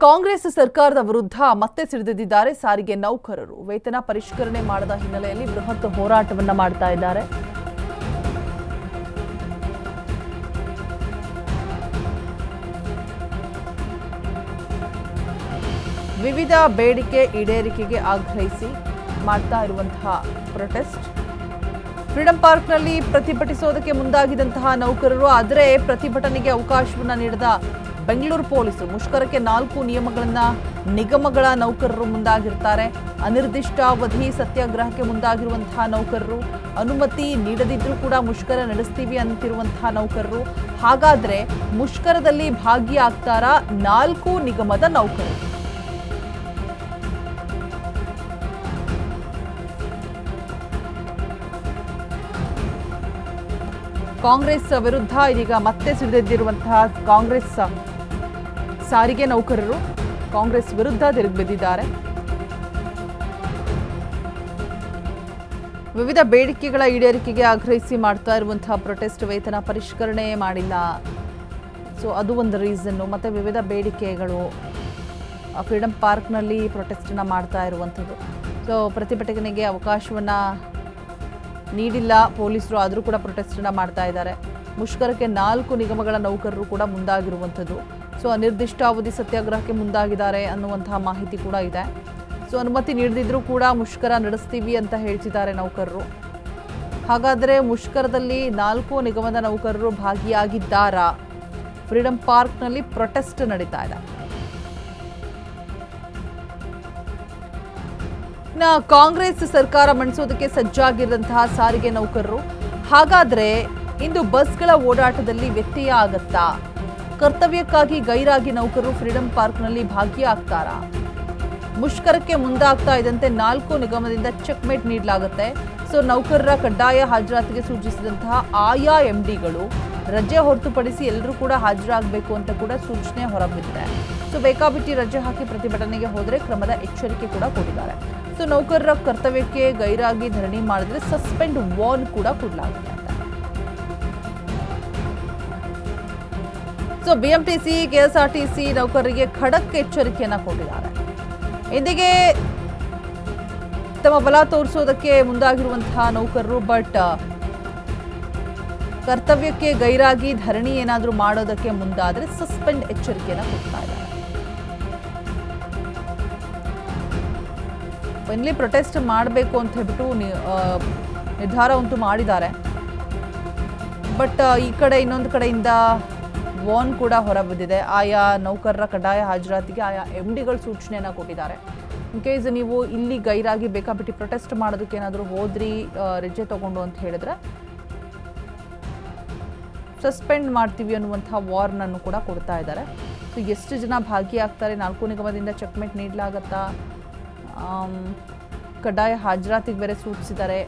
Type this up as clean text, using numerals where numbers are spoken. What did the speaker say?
ಕಾಂಗ್ರೆಸ್ ಸರ್ಕಾರದ ವಿರುದ್ಧ ಮತ್ತೆ ಸಿಡಿದಿದ್ದಾರೆ ಸಾರಿಗೆ ನೌಕರರು. ವೇತನ ಪರಿಷ್ಕರಣೆ ಮಾಡದ ಹಿನ್ನೆಲೆಯಲ್ಲಿ ಬೃಹತ್ ಹೋರಾಟವನ್ನ ಮಾಡ್ತಾ ಇದ್ದಾರೆ. ವಿವಿಧ ಬೇಡಿಕೆ ಈಡೇರಿಕೆಗೆ ಆಗ್ರಹಿಸಿ ಮಾಡ್ತಾ ಇರುವಂತಹ ಪ್ರೊಟೆಸ್ಟ್. ಫ್ರೀಡಂ ಪಾರ್ಕ್ನಲ್ಲಿ ಪ್ರತಿಭಟಿಸೋದಕ್ಕೆ ಮುಂದಾಗಿದ್ದಂತಹ ನೌಕರರು, ಆದರೆ ಪ್ರತಿಭಟನೆಗೆ ಅವಕಾಶವನ್ನ ನೀಡದ ಬೆಂಗಳೂರು ಪೊಲೀಸರು ಮುಷ್ಕರಕ್ಕೆ 4 ನಿಗಮಗಳ ನೌಕರರು ಮುಂದಾಗಿರ್ತಾರೆ. ಅನಿರ್ದಿಷ್ಟಾವಧಿ ಸತ್ಯಾಗ್ರಹಕ್ಕೆ ಮುಂದಾಗಿರುವಂತಹ ನೌಕರರು, ಅನುಮತಿ ನೀಡದಿದ್ರೂ ಕೂಡ ಮುಷ್ಕರ ನಡೆಸ್ತೀವಿ ಅಂತಿರುವಂತಹ ನೌಕರರು. ಹಾಗಾದ್ರೆ ಮುಷ್ಕರದಲ್ಲಿ ಭಾಗಿಯಾಗ್ತಾರಾ 4 ನಿಗಮದ ನೌಕರರು? ಕಾಂಗ್ರೆಸ್ ವಿರುದ್ಧ ಇದೀಗ ಮತ್ತೆ ಸಿಡಿದೆದ್ದಿರುವಂತಹ ಕಾಂಗ್ರೆಸ್ ಸಾರಿಗೆ ನೌಕರರು ಕಾಂಗ್ರೆಸ್ ವಿರುದ್ಧ ತಿರುಗಿಬಿದ್ದಿದ್ದಾರೆ. ವಿವಿಧ ಬೇಡಿಕೆಗಳ ಈಡೇರಿಕೆಗೆ ಆಗ್ರಹಿಸಿ ಮಾಡ್ತಾ ಇರುವಂತಹ ಪ್ರೊಟೆಸ್ಟ್. ವೇತನ ಪರಿಷ್ಕರಣೆ ಮಾಡಿಲ್ಲ, ಸೊ ಅದು ಒಂದು ರೀಸನ್ನು. ಮತ್ತು ವಿವಿಧ ಬೇಡಿಕೆಗಳು ಫ್ರೀಡಂ ಪಾರ್ಕ್ನಲ್ಲಿ ಪ್ರೊಟೆಸ್ಟನ್ನು ಮಾಡ್ತಾ ಇರುವಂಥದ್ದು. ಸೊ ಪ್ರತಿಭಟನೆಗೆ ಅವಕಾಶವನ್ನು ನೀಡಿಲ್ಲ ಪೊಲೀಸರು, ಆದರೂ ಕೂಡ ಪ್ರೊಟೆಸ್ಟನ್ನು ಮಾಡ್ತಾ ಇದ್ದಾರೆ. ಮುಷ್ಕರಕ್ಕೆ 4 ನಿಗಮಗಳ ನೌಕರರು ಕೂಡ ಮುಂದಾಗಿರುವಂಥದ್ದು. ಸೊ ಅನಿರ್ದಿಷ್ಟಾವಧಿ ಸತ್ಯಾಗ್ರಹಕ್ಕೆ ಮುಂದಾಗಿದ್ದಾರೆ ಅನ್ನುವಂತಹ ಮಾಹಿತಿ ಕೂಡ ಇದೆ. ಸೊ ಅನುಮತಿ ನೀಡದಿದ್ರೂ ಕೂಡ ಮುಷ್ಕರ ನಡೆಸ್ತೀವಿ ಅಂತ ಹೇಳ್ತಿದ್ದಾರೆ ನೌಕರರು. ಹಾಗಾದರೆ ಮುಷ್ಕರದಲ್ಲಿ 4 ನಿಗಮದ ನೌಕರರು ಭಾಗಿಯಾಗಿದ್ದಾರಾ? ಫ್ರೀಡಂ ಪಾರ್ಕ್ನಲ್ಲಿ ಪ್ರೊಟೆಸ್ಟ್ ನಡೀತಾ ಇದೆ. ಕಾಂಗ್ರೆಸ್ ಸರ್ಕಾರ ಮಂಡಿಸೋದಕ್ಕೆ ಸಜ್ಜಾಗಿರುವಂತಹ ಸಾರಿಗೆ ನೌಕರರು, ಹಾಗಾದ್ರೆ ಇಂದು ಬಸ್ಗಳ ಓಡಾಟದಲ್ಲಿ ವ್ಯತ್ಯಯ ಆಗತ್ತಾ? ಕರ್ತವ್ಯಕ್ಕಾಗಿ ಗೈರಾಗಿ ನೌಕರರು ಫ್ರೀಡಂ ಪಾರ್ಕ್ನಲ್ಲಿ ಭಾಗಿಯಾಗ್ತಾರಾ? ಮುಷ್ಕರಕ್ಕೆ ಮುಂದಾಗ್ತಾ ಇದ್ದಂತೆ 4 ನಿಗಮದಿಂದ ಚೆಕ್ಮೇಟ್ ನೀಡಲಾಗುತ್ತೆ. ಸೊ ನೌಕರರ ಕಡ್ಡಾಯ ಹಾಜರಾತಿಗೆ ಸೂಚಿಸಿದಂತಹ ಆಯಾ ಎಂಡಿಗಳು ರಜೆ ಹೊರತುಪಡಿಸಿ ಎಲ್ಲರೂ ಕೂಡ ಹಾಜರಾಗಬೇಕು ಅಂತ ಕೂಡ ಸೂಚನೆ ಹೊರಬಿದ್ದಿದೆ. ಸೊ ಬೇಕಾಬಿಟ್ಟಿ ರಜೆ ಹಾಕಿ ಪ್ರತಿಭಟನೆಗೆ ಹೋದರೆ ಕ್ರಮದ ಎಚ್ಚರಿಕೆ ಕೂಡ ಕೊಟ್ಟಿದ್ದಾರೆ. ಸೊ ನೌಕರರ ಕರ್ತವ್ಯಕ್ಕೆ ಗೈರಾಗಿ ಧರಣಿ ಮಾಡಿದ್ರೆ ಸಸ್ಪೆಂಡ್ ವಾರ್ನ್ ಕೂಡ ಕೊಡಲಾಗಿದೆ. ಸೊ ಬಿಎಂಟಿಸಿ, ಕೆಎಸ್ಆರ್ಟಿಸಿ ನೌಕರರಿಗೆ ಖಡಕ್ ಎಚ್ಚರಿಕೆಯನ್ನ ಕೊಟ್ಟಿದ್ದಾರೆ. ಇಂದಿಗೆ ತಮ್ಮ ಬಲ ತೋರಿಸೋದಕ್ಕೆ ಮುಂದಾಗಿರುವಂತಹ ನೌಕರರು, ಬಟ್ ಕರ್ತವ್ಯಕ್ಕೆ ಗೈರಾಗಿ ಧರಣಿ ಏನಾದರೂ ಮಾಡೋದಕ್ಕೆ ಮುಂದಾದ್ರೆ ಸಸ್ಪೆಂಡ್ ಎಚ್ಚರಿಕೆಯನ್ನ ಕೊಡ್ತಾ ಇದ್ದಾರೆ. ಇಲ್ಲಿ ಪ್ರೊಟೆಸ್ಟ್ ಮಾಡಬೇಕು ಅಂತ ಹೇಳ್ಬಿಟ್ಟು ನಿರ್ಧಾರ ಅಂತೂ ಮಾಡಿದ್ದಾರೆ. ಬಟ್ ಈ ಕಡೆ ಇನ್ನೊಂದು ಕಡೆಯಿಂದ ವಾರ್ನ್ ಕೂಡ ಹೊರಬಿದ್ದಿದೆ. ಆಯಾ ನೌಕರರ ಕಡ್ಡಾಯ ಹಾಜರಾತಿಗೆ ಆಯಾ ಎಂಡಿಗಳು ಸೂಚನೆಯನ್ನು ಕೊಟ್ಟಿದ್ದಾರೆ. ಇನ್ ಕೇಸ್ ನೀವು ಇಲ್ಲಿ ಗೈರಾಗಿ ಬೇಕಾಬಿಟ್ಟು ಪ್ರೊಟೆಸ್ಟ್ ಮಾಡೋದಕ್ಕೆ ಏನಾದರೂ ಹೋದ್ರಿ ರಜೆ ತಗೊಂಡು ಅಂತ ಹೇಳಿದ್ರೆ ಸಸ್ಪೆಂಡ್ ಮಾಡ್ತೀವಿ ಅನ್ನುವಂಥ ವಾರ್ನನ್ನು ಕೂಡ ಕೊಡ್ತಾ ಇದ್ದಾರೆ. ಸೊ ಎಷ್ಟು ಜನ ಭಾಗಿಯಾಗ್ತಾರೆ? 4 ನಿಗಮದಿಂದ ಚೆಕ್ಮೇಟ್ ನೀಡಲಾಗತ್ತಾ? ಕಡ್ಡಾಯ ಹಾಜರಾತಿಗೆ ಬೇರೆ ಸೂಚಿಸಿದ್ದಾರೆ.